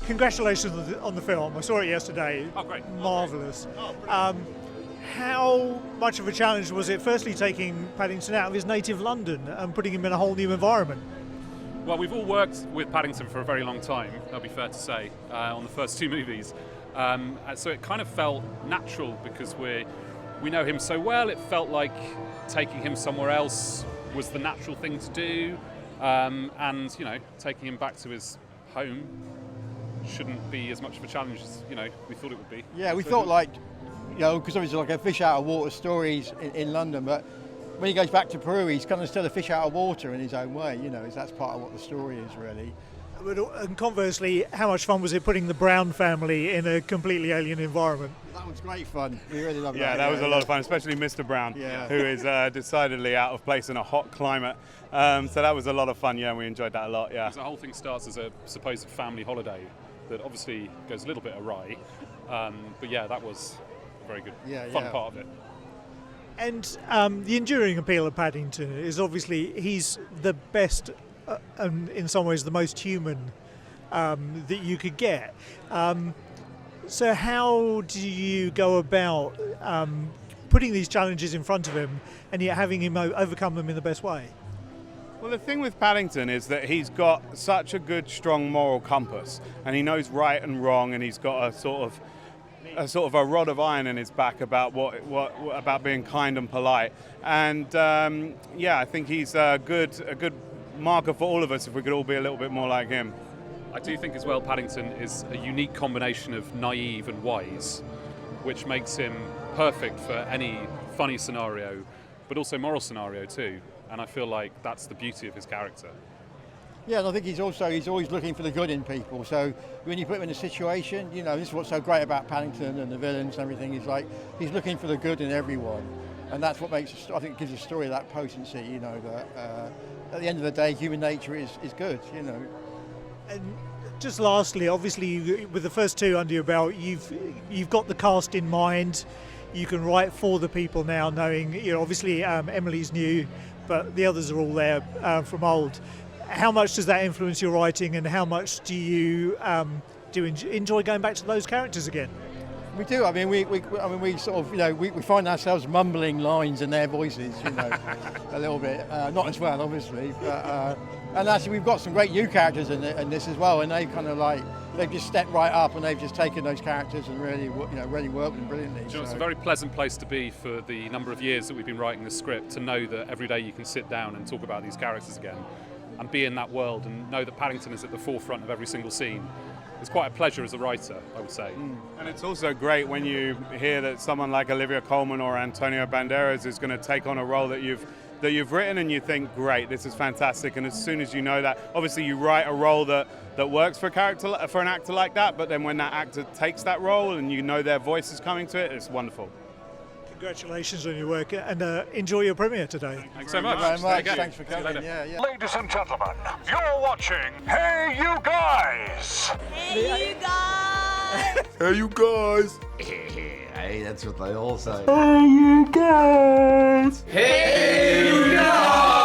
congratulations on the film. I saw it yesterday. Oh, great. Marvellous. How much of a challenge was it, firstly, taking Paddington out of his native London and putting him in a whole new environment? Well, we've all worked with Paddington for a very long time, that'll be fair to say, on the first two movies. So it kind of felt natural because we know him so well. It felt like taking him somewhere else was the natural thing to do. And, taking him back to his home shouldn't be as much of a challenge as, we thought it would be. Yeah, we thought because obviously like a fish out of water stories in London, but when he goes back to Peru, he's kind of still a fish out of water in his own way, that's part of what the story is really. And conversely, how much fun was it putting the Brown family in a completely alien environment? That was great fun. We really loved that. Yeah, that was a lot of fun, especially Mr. Brown, who is decidedly out of place in a hot climate. So that was a lot of fun, and we enjoyed that a lot, yeah. The whole thing starts as a supposed family holiday that obviously goes a little bit awry. But yeah, that was a very good, fun part of it. And the enduring appeal of Paddington is obviously he's the best and in some ways the most human that you could get. So how do you go about putting these challenges in front of him and yet having him overcome them in the best way? Well, the thing with Paddington is that he's got such a good, strong moral compass, and he knows right and wrong, and he's got a sort of a rod of iron in his back about what about being kind and polite. And I think he's a good marker for all of us if we could all be a little bit more like him. I do think as well Paddington is a unique combination of naive and wise, which makes him perfect for any funny scenario, but also moral scenario too. And I feel like that's the beauty of his character. Yeah, and I think he's always looking for the good in people. So when you put him in a situation, this is what's so great about Paddington and the villains and everything, is like he's looking for the good in everyone. And that's what I think gives a story that potency, that at the end of the day, human nature is good, And just lastly, obviously, with the first two under your belt, you've got the cast in mind. You can write for the people now, knowing obviously Emily's new, but the others are all there from old. How much does that influence your writing, and how much do you enjoy going back to those characters again? We do. I mean, we sort of, we find ourselves mumbling lines in their voices, a little bit. Not as well, obviously, but and actually we've got some great new characters in this as well, and they kind of they've just stepped right up and they've just taken those characters and really worked with them brilliantly. It's a very pleasant place to be for the number of years that we've been writing the script, to know that every day you can sit down and talk about these characters again and be in that world and know that Paddington is at the forefront of every single scene. It's quite a pleasure as a writer, I would say. And it's also great when you hear that someone like Olivia Colman or Antonio Banderas is going to take on a role that you've written, and you think, great, this is fantastic. And as soon as you know that, obviously you write a role that works for an actor like that, but then when that actor takes that role and you know their voice is coming to it, it's wonderful. Congratulations on your work, and enjoy your premiere today. Thanks so much. Thanks for coming. Yeah. Ladies and gentlemen, you're watching Hey You Guys! Hey, you guys! Hey, you guys! Hey, that's what they all say. Hey, you guys! Hey You Guys!